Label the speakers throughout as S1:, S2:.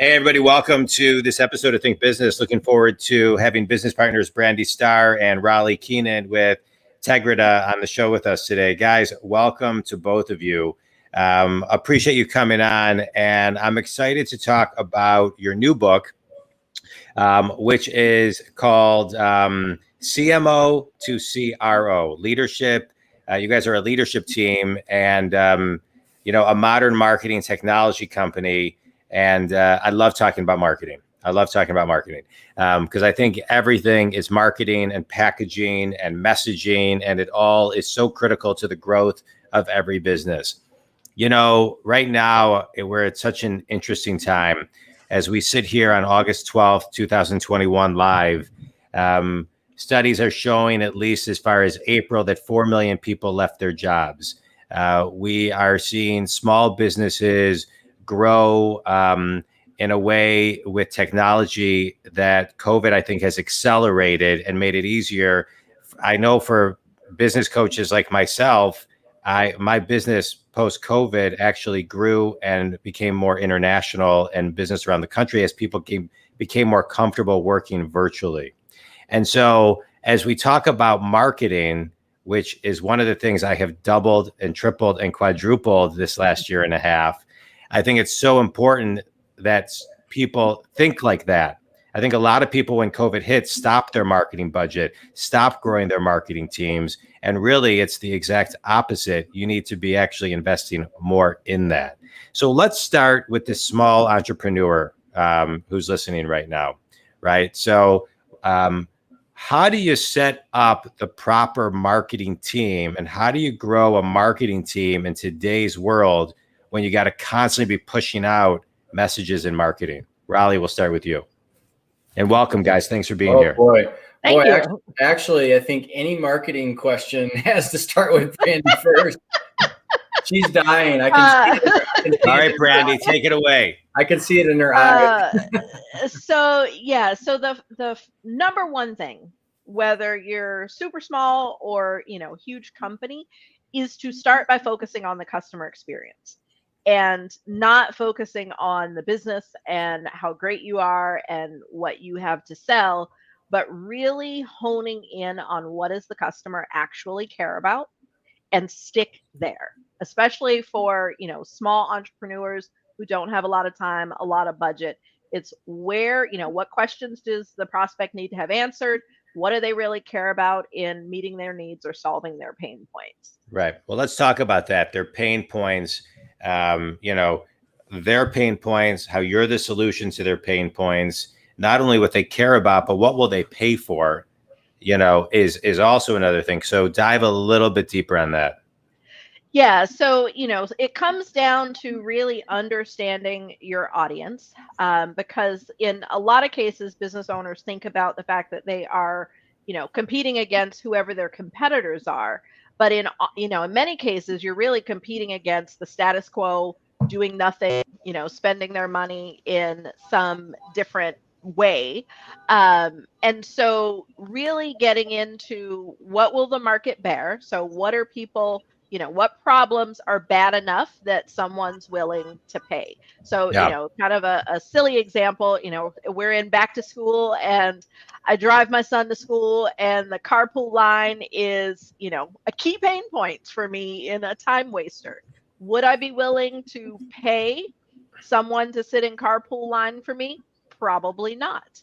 S1: Hey, everybody, welcome to this episode of Think Business. Looking forward to having business partners Brandi Starr and Keenan with Tegrita on the show with us today. Guys, welcome to both of you. Appreciate you coming on, and I'm excited to talk about your new book, which is called CMO to CRO, Leadership. You guys are a leadership team and, a modern marketing technology company. And I love talking about marketing. Because I think everything is marketing and packaging and messaging, and it all is so critical to the growth of every business. Right now, we're at such an interesting time as we sit here on August 12th, 2021 live. Studies are showing, at least as far as April, that 4 million people left their jobs. We are seeing small businesses grow in a way with technology that COVID, I think, has accelerated and made it easier. I know for business coaches like myself, my business post-COVID actually grew and became more international and business around the country as people became more comfortable working virtually. And so as we talk about marketing, which is one of the things I have doubled and tripled and quadrupled this last year and a half, I think it's so important that people think like that. I think a lot of people, when COVID hit, stopped their marketing budget, stopped growing their marketing teams. And really, it's the exact opposite. You need to be actually investing more in that. So let's start with this small entrepreneur who's listening right now, right? So how do you set up the proper marketing team, and how do you grow a marketing team in today's world when you got to constantly be pushing out messages in marketing? Raleigh, we'll start with you. And welcome, guys. Thanks for being here.
S2: Thank you. Actually, I think any marketing question has to start with Brandi first. She's dying. I can see it.
S1: All right, Brandi, take it away.
S2: I can see it in her eyes.
S3: So the number one thing, whether you're super small or huge company, is to start by focusing on the customer experience and not focusing on the business and how great you are and what you have to sell, but really honing in on what does the customer actually care about and stick there, especially for, small entrepreneurs who don't have a lot of time, a lot of budget. It's where, what questions does the prospect need to have answered? What do they really care about in meeting their needs or solving their pain points?
S1: Right. Well, let's talk about that. Their pain points, their pain points, how you're the solution to their pain points, not only what they care about, but what will they pay for, is also another thing. So dive a little bit deeper on that.
S3: Yeah. So, it comes down to really understanding your audience, because in a lot of cases, business owners think about the fact that they are, competing against whoever their competitors are. But in many cases, you're really competing against the status quo, doing nothing, spending their money in some different way. And so really getting into what will the market bear? So what are people, what problems are bad enough that someone's willing to pay? So, kind of a silly example, we're in back to school and I drive my son to school and the carpool line is, a key pain point for me in a time waster. Would I be willing to pay someone to sit in carpool line for me? Probably not.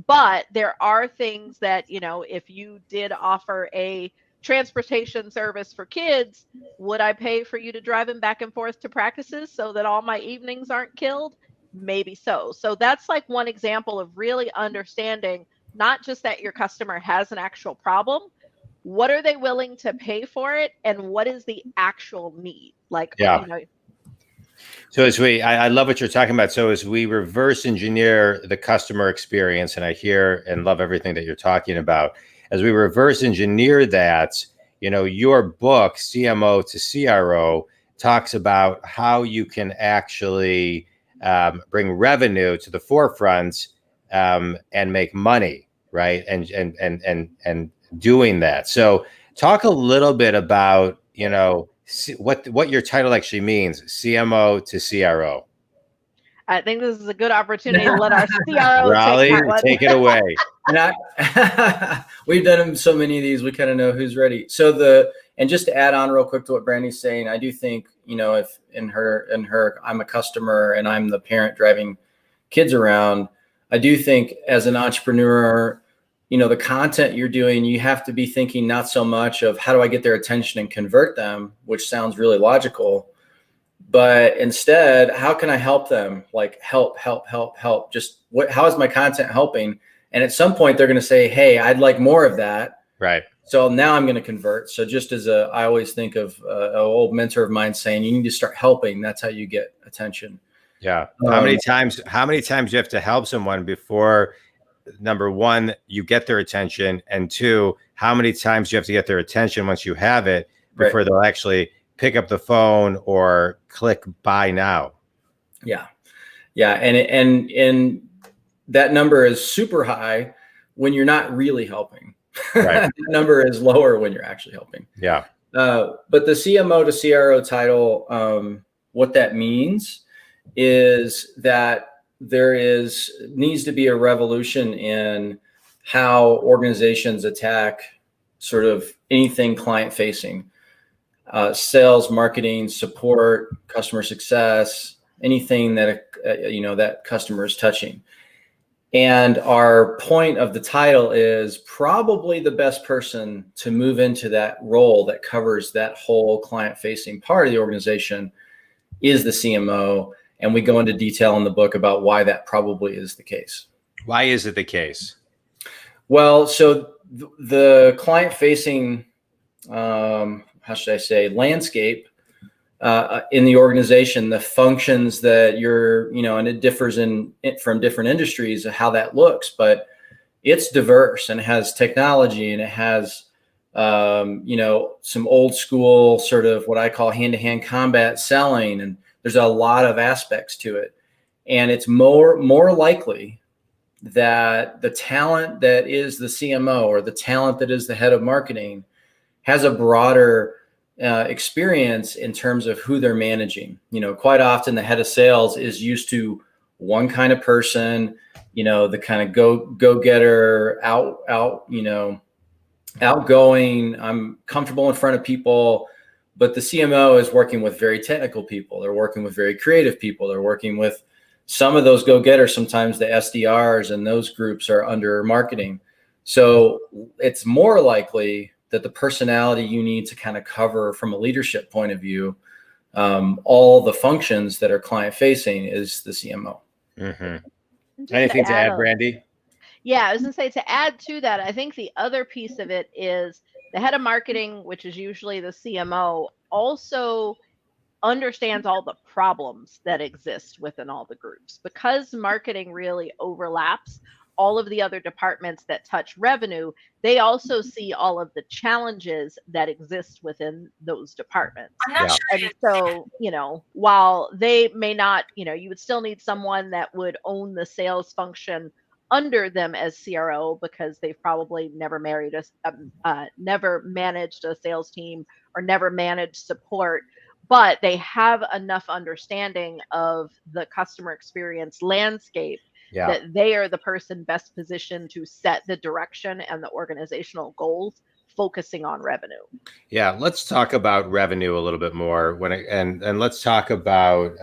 S3: But there are things that, if you did offer a transportation service for kids, would I pay for you to drive them back and forth to practices so that all my evenings aren't killed? Maybe so. So that's like one example of really understanding not just that your customer has an actual problem, what are they willing to pay for it, and what is the actual need?
S1: So I love what you're talking about. So as we reverse engineer the customer experience, and I hear and love everything that you're talking about, as we reverse engineer that, your book, CMO to CRO, talks about how you can actually bring revenue to the forefront and make money, right? And doing that. So talk a little bit about, what your title actually means, CMO to CRO.
S3: I think this is a good opportunity to let our CRO
S1: Raleigh,
S3: take that one.
S1: take it away.
S2: And we've done so many of these, we kind of know who's ready. So and just to add on real quick to what Brandi's saying, I do think, if in her, I'm a customer and I'm the parent driving kids around, I do think as an entrepreneur, the content you're doing, you have to be thinking not so much of how do I get their attention and convert them, which sounds really logical, but instead, how can I help them? Like help. Just how is my content helping? And at some point they're going to say, hey, I'd like more of that.
S1: Right.
S2: So now I'm going to convert. So just I always think of an old mentor of mine saying, you need to start helping. That's how you get attention.
S1: Yeah. How many times do you have to help someone before, number one, you get their attention, and two, how many times do you have to get their attention once you have it before they'll actually pick up the phone or click buy now? Yeah.
S2: And that number is super high when you're not really helping. Right. The number is lower when you're actually helping.
S1: Yeah.
S2: But the CMO to CRO title, what that means is that needs to be a revolution in how organizations attack sort of anything client facing, sales, marketing, support, customer success, anything that, that customer is touching. And our point of the title is probably the best person to move into that role that covers that whole client facing part of the organization is the CMO. And we go into detail in the book about why that probably is the case.
S1: Why is it the case?
S2: Well, so the client facing, how should I say, landscape in the organization, the functions that and it differs from different industries of how that looks, but it's diverse and it has technology and it has, some old school sort of what I call hand-to-hand combat selling. And there's a lot of aspects to it. And it's more likely that the talent that is the CMO or the talent that is the head of marketing has a broader experience in terms of who they're managing. Quite often the head of sales is used to one kind of person, the kind of go-getter, outgoing, I'm comfortable in front of people. But the CMO is working with very technical people. They're working with very creative people. They're working with some of those go-getters. Sometimes the SDRs and those groups are under marketing. So it's more likely that the personality you need to kind of cover from a leadership point of view, all the functions that are client facing is the CMO.
S1: Mm-hmm. Anything to add, Brandi?
S3: Yeah, I was going to say, to add to that, I think the other piece of it is the head of marketing, which is usually the CMO, also understands all the problems that exist within all the groups. Because marketing really overlaps all of the other departments that touch revenue, they also see all of the challenges that exist within those departments.
S1: Yeah.
S3: And so, while they may not, you would still need someone that would own the sales function under them as CRO, because they've probably never never managed a sales team or never managed support, but they have enough understanding of the customer experience landscape that they are the person best positioned to set the direction and the organizational goals, focusing on revenue.
S1: Yeah, let's talk about revenue a little bit more. And let's talk about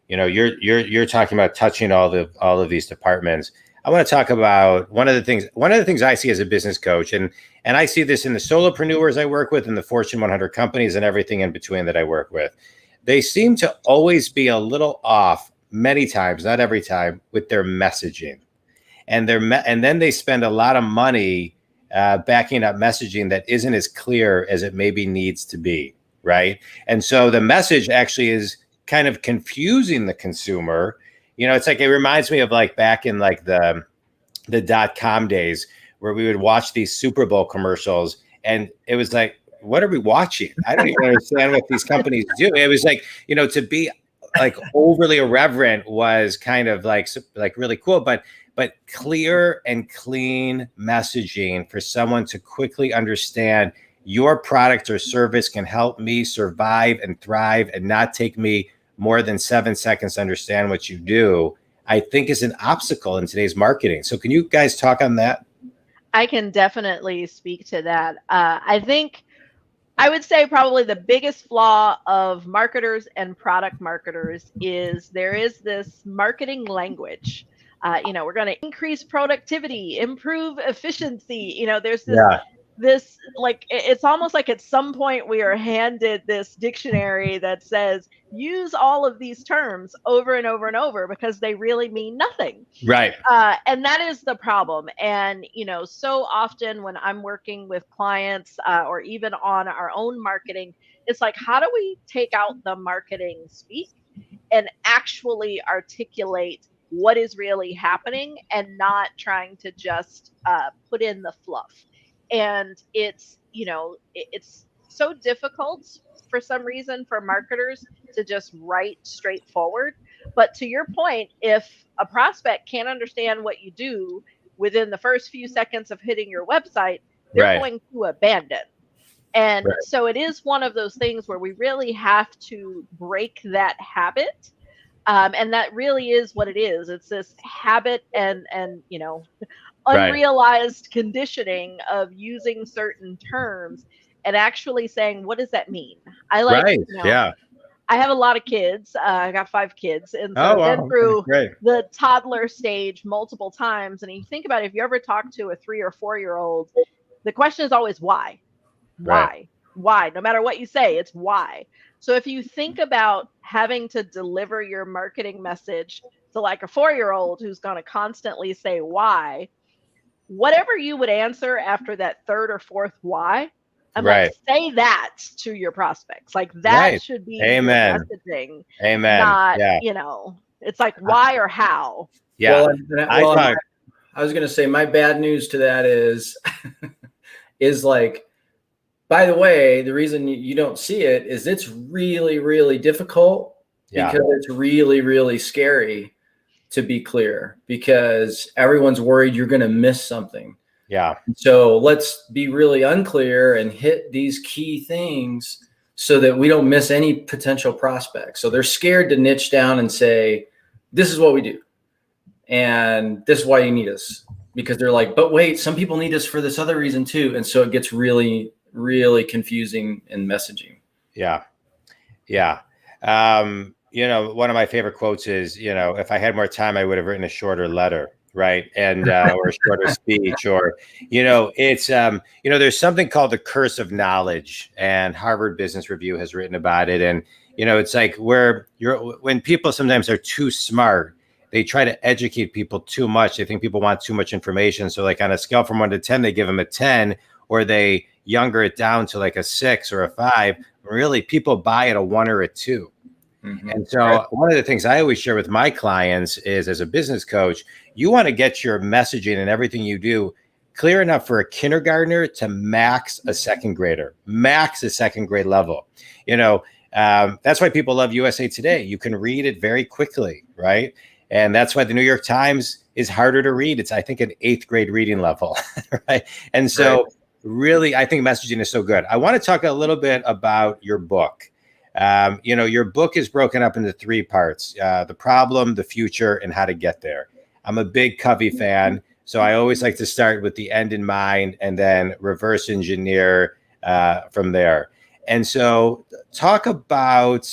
S1: you're talking about touching all of these departments. I want to talk about one of the things I see as a business coach, and I see this in the solopreneurs I work with and the Fortune 100 companies and everything in between that I work with. They seem to always be a little off, many times, not every time, with their messaging, and then they spend a lot of money backing up messaging that isn't as clear as it maybe needs to be, right? And so the message actually is kind of confusing the consumer. It's like, it reminds me of like back in like the .com days where we would watch these Super Bowl commercials and it was like, what are we watching? I don't even understand what these companies do. It was like, to be like overly irreverent was kind of like really cool, but clear and clean messaging for someone to quickly understand your product or service can help me survive and thrive and not take me more than 7 seconds to understand what you do, I think is an obstacle in today's marketing. So can you guys talk on that?
S3: I can definitely speak to that. I would say probably the biggest flaw of marketers and product marketers is there is this marketing language. We're going to increase productivity, improve efficiency. There's
S1: Yeah.
S3: this like it's almost like at some point we are handed this dictionary that says use all of these terms over and over and over because they really mean nothing.
S1: Right.
S3: And that is the problem. And, so often when I'm working with clients or even on our own marketing, it's like, how do we take out the marketing speak and actually articulate what is really happening and not trying to just put in the fluff? And it's so difficult for some reason for marketers to just write straightforward. But to your point, if a prospect can't understand what you do within the first few seconds of hitting your website, they're
S1: Right.
S3: going to abandon. And
S1: Right.
S3: so it is one of those things where we really have to break that habit. And that really is what it is. It's this habit and
S1: Right.
S3: unrealized conditioning of using certain terms and actually saying, what does that mean?
S1: Right. Yeah.
S3: I have a lot of kids. I got 5 kids. And so
S1: Oh,
S3: I've been
S1: wow.
S3: through
S1: Great.
S3: the toddler stage multiple times. And you think about it, if you ever talk to a 3 or 4-year-old, the question is always why?
S1: Right.
S3: Why? Why? No matter what you say, it's why. So if you think about having to deliver your marketing message to like a 4-year-old who's going to constantly say why, whatever you would answer after that third or fourth why, I'm like,
S1: Right.
S3: say that to your prospects. Like that
S1: Right.
S3: should be your
S1: Amen.
S3: messaging,
S1: Amen.
S3: not,
S1: Yeah.
S3: it's like why or how.
S1: Yeah.
S2: I was going to say my bad news to that is like, by the way, the reason you don't see it is it's really, really difficult because it's really, really scary to be clear because everyone's worried you're going to miss something.
S1: Yeah.
S2: So let's be really unclear and hit these key things so that we don't miss any potential prospects. So they're scared to niche down and say, this is what we do. And this is why you need us, because they're like, but wait, some people need us for this other reason too. And so it gets really, really confusing in messaging.
S1: Yeah. Yeah. One of my favorite quotes is, if I had more time, I would have written a shorter letter. Right. And, or a shorter speech or, it's, there's something called the curse of knowledge, and Harvard Business Review has written about it. And, it's like when people sometimes are too smart, they try to educate people too much. They think people want too much information. So like on a scale from 1 to 10, they give them a 10, or they younger it down to like a 6 or a 5. Really, people buy at a 1 or a 2. Mm-hmm. And so one of the things I always share with my clients is, as a business coach, you want to get your messaging and everything you do clear enough for a kindergartner to max a second grader, max a second grade level. That's why people love USA Today. You can read it very quickly, right? And that's why the New York Times is harder to read. It's, I think, an 8th grade reading level, right? And so really, I think messaging is so good. I want to talk a little bit about your book. Your book is broken up into 3 parts: the problem, the future, and how to get there. I'm a big Covey fan, so I always like to start with the end in mind and then reverse engineer from there. And so talk about,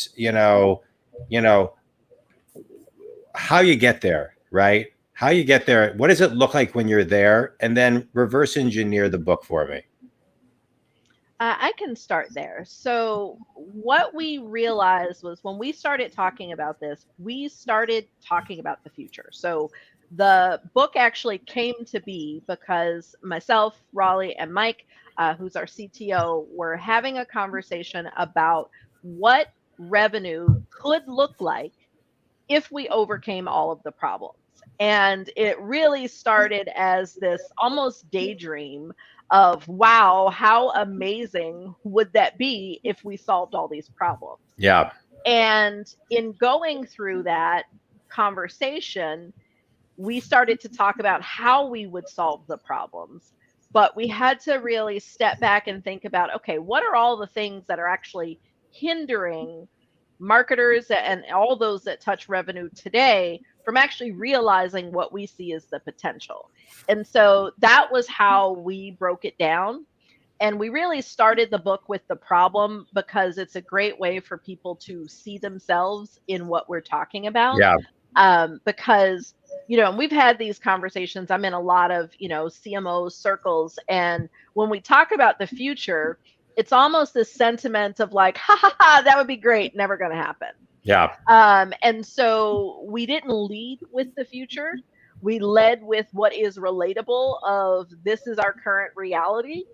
S1: how you get there, right? How you get there. What does it look like when you're there? And then reverse engineer the book for me.
S3: I can start there. So what we realized was when we started talking about this, we started talking about the future. So the book actually came to be because myself, Raleigh, and Mike, who's our CTO, were having a conversation about what revenue could look like if we overcame all of the problems. And it really started as this almost daydream of, wow, how amazing would that be if we solved all these problems?
S1: Yeah.
S3: And in going through that conversation, we started to talk about how we would solve the problems. But we had to really step back and think about, okay, what are all the things that are actually hindering marketers and all those that touch revenue today from actually realizing what we see as the potential. And so that was how we broke it down. And we really started the book with the problem because it's a great way for people to see themselves in what we're talking about.
S1: Yeah.
S3: Because, we've had these conversations. I'm in a lot of, CMO circles. And when we talk about the future, it's almost this sentiment of like, ha ha ha, that would be great. Never going to happen.
S1: Yeah.
S3: And so we didn't lead with the future. We led with what is relatable of this is our current reality.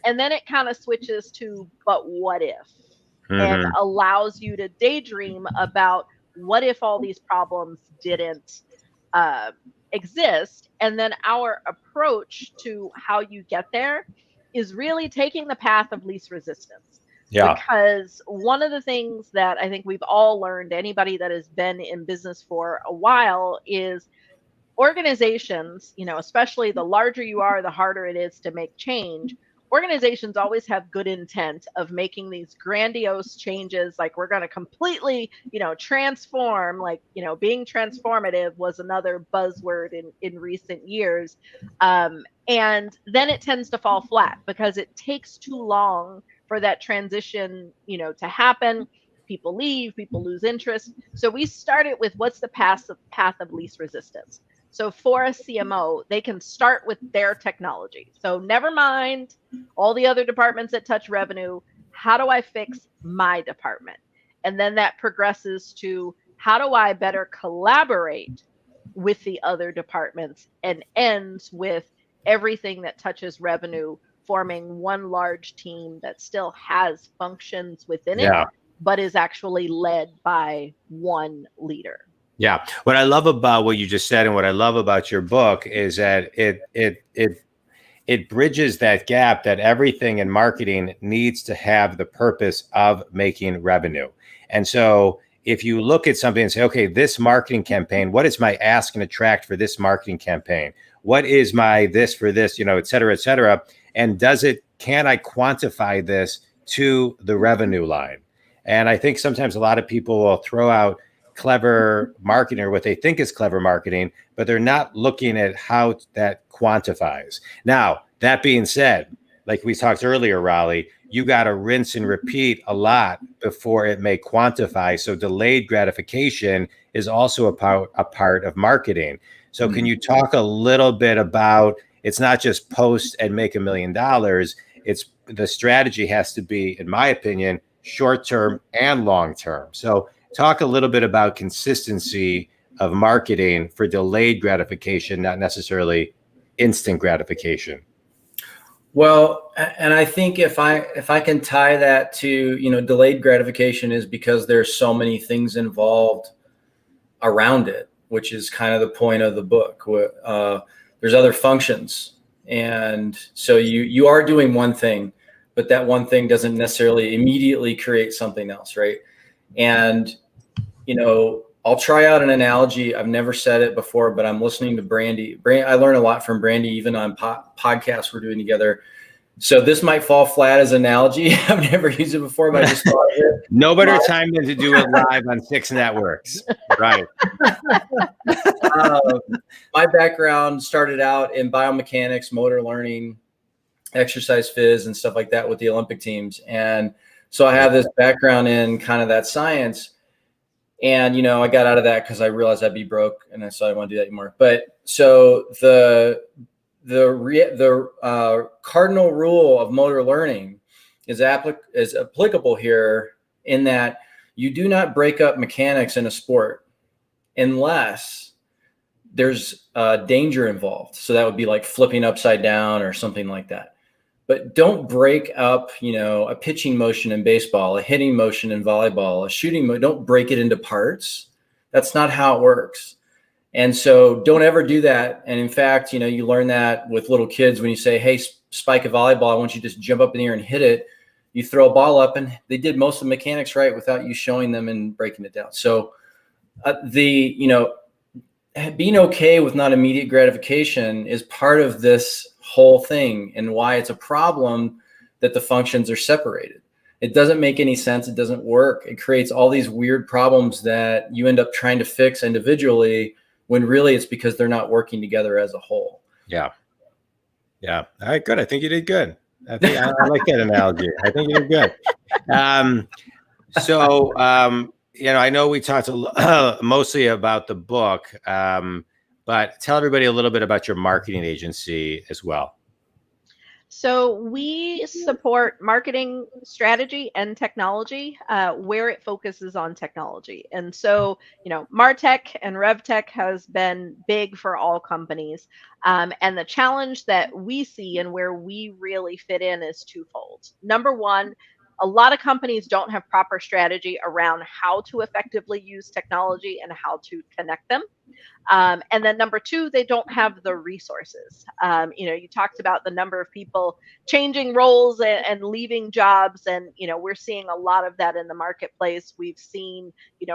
S3: And then it kind of switches to, but what if? And allows you to daydream about what if all these problems didn't exist. And then our approach to how you get there is really taking the path of least resistance.
S1: Yeah.
S3: Because one of the things that I think we've all learned, anybody that has been in business for a while, is organizations, especially the larger you are, the harder it is to make change. Organizations always have good intent of making these grandiose changes, like we're going to completely, transform, like, being transformative was another buzzword in recent years. And then it tends to fall flat because it takes too long for that transition, to happen. People leave, people lose interest. So we started with what's the path of least resistance. So for a CMO, they can start with their technology. So never mind all the other departments that touch revenue. How do I fix my department? And then that progresses to how do I better collaborate with the other departments, and ends with everything that touches revenue, forming one large team that still has functions within it, but is actually led by one leader.
S1: Yeah. What I love about what you just said and what I love about your book is that it bridges that gap that everything in marketing needs to have the purpose of making revenue. And so if you look at something and say, okay, this marketing campaign, what is my ask and attract for this marketing campaign? What is my this for this, et cetera, et cetera? And can I quantify this to the revenue line? And I think sometimes a lot of people will throw out clever marketing or what they think is clever marketing, but they're not looking at how that quantifies. Now, that being said, like we talked earlier, Raleigh, you got to rinse and repeat a lot before it may quantify. So delayed gratification is also a part of marketing. So can you talk a little bit about, it's not just post and make $1 million. It's the strategy has to be, in my opinion, short-term and long-term. So talk a little bit about consistency of marketing for delayed gratification, not necessarily instant gratification.
S2: Well, and I think if I can tie that to, delayed gratification is because there's so many things involved around it, which is kind of the point of the book. There's other functions. And so you are doing one thing, but that one thing doesn't necessarily immediately create something else, right? And, I'll try out an analogy. I've never said it before, but I'm listening to Brandi. I learn a lot from Brandi, even on podcasts we're doing together. So this might fall flat as an analogy. I've never used it before, but I just thought of it.
S1: No better time than to do it live on 6 networks. Right.
S2: My background started out in biomechanics, motor learning, exercise phys, and stuff like that with the Olympic teams. And so I have this background in kind of that science. And, I got out of that because I realized I'd be broke, and I didn't want to do that anymore. But so the cardinal rule of motor learning is applicable here, in that you do not break up mechanics in a sport unless there's danger involved. So that would be like flipping upside down or something like that. But don't break up, a pitching motion in baseball, a hitting motion in volleyball, a shooting motion. Don't break it into parts. That's not how it works. And so don't ever do that. And in fact, you learn that with little kids when you say, hey, spike a volleyball, I want you to just jump up in the air and hit it. You throw a ball up, and they did most of the mechanics right without you showing them and breaking it down. So being okay with not immediate gratification is part of this whole thing, and why it's a problem that the functions are separated. It doesn't make any sense. It doesn't work. It creates all these weird problems that you end up trying to fix individually when really it's because they're not working together as a whole.
S1: Yeah. Yeah. All right, good. I think you did good. I like that analogy. I think you did good. I know we talked mostly about the book, but tell everybody a little bit about your marketing agency as well.
S3: So we support marketing strategy and technology where it focuses on technology. And so, MarTech and RevTech has been big for all companies. And the challenge that we see and where we really fit in is twofold. Number one, a lot of companies don't have proper strategy around how to effectively use technology and how to connect them. And then number two, they don't have the resources. You talked about the number of people changing roles and leaving jobs. And, we're seeing a lot of that in the marketplace. We've seen,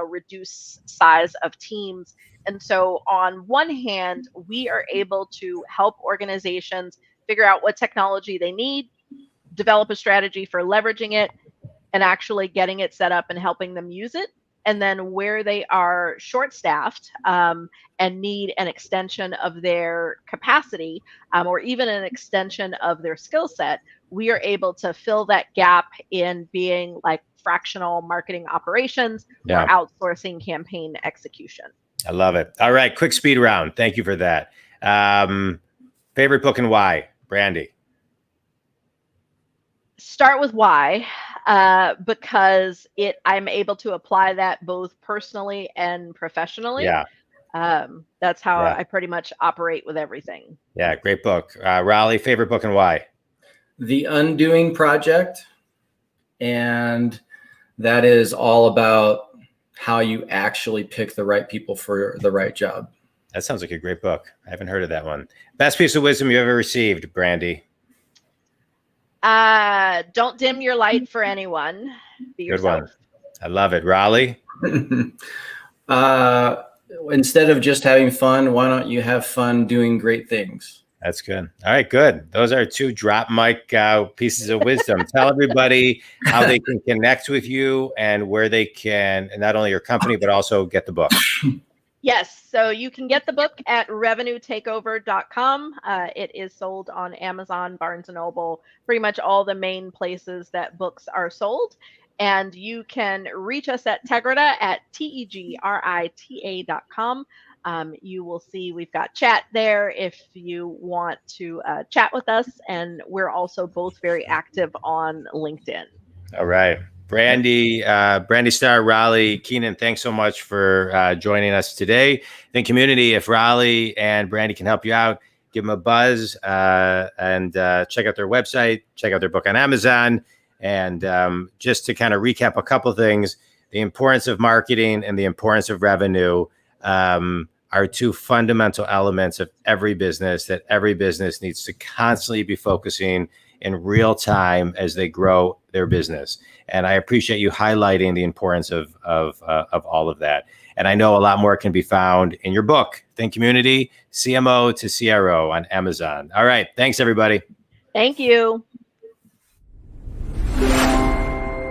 S3: reduced size of teams. And so on one hand, we are able to help organizations figure out what technology they need, develop a strategy for leveraging it, and actually getting it set up and helping them use it. And then where they are short-staffed and need an extension of their capacity or even an extension of their skill set, we are able to fill that gap in being like fractional marketing operations or outsourcing campaign execution.
S1: I love it. All right, quick speed round. Thank you for that. Favorite book and why, Brandi?
S3: Start with why, because I'm able to apply that both personally and professionally.
S1: Yeah.
S3: That's how I pretty much operate with everything.
S1: Yeah, great book. Raleigh, favorite book and why?
S2: The Undoing Project. And that is all about how you actually pick the right people for the right job.
S1: That sounds like a great book. I haven't heard of that one. Best piece of wisdom you ever received, Brandi?
S3: Don't dim your light for anyone. Be yourself.
S1: Good one. I love it. Raleigh?
S2: Instead of just having fun, why don't you have fun doing great things?
S1: That's good. All right, good. Those are two drop mic pieces of wisdom. Tell everybody how they can connect with you and where they can, and not only your company, but also get the book.
S3: Yes. So you can get the book at revenuetakeover.com. It is sold on Amazon, Barnes & Noble, pretty much all the main places that books are sold. And you can reach us at Tegrita at tegrita.com. You will see we've got chat there if you want to chat with us. And we're also both very active on LinkedIn.
S1: All right. Brandi Starr, Raleigh, Keenan, thanks so much for joining us today. I think community, if Raleigh and Brandi can help you out, give them a buzz and check out their website, check out their book on Amazon. And just to kind of recap a couple of things, the importance of marketing and the importance of revenue are two fundamental elements of every business that every business needs to constantly be focusing in real time as they grow their business. And I appreciate you highlighting the importance of all of that. And I know a lot more can be found in your book, Think Community, CMO to CRO on Amazon. All right. Thanks, everybody.
S3: Thank you.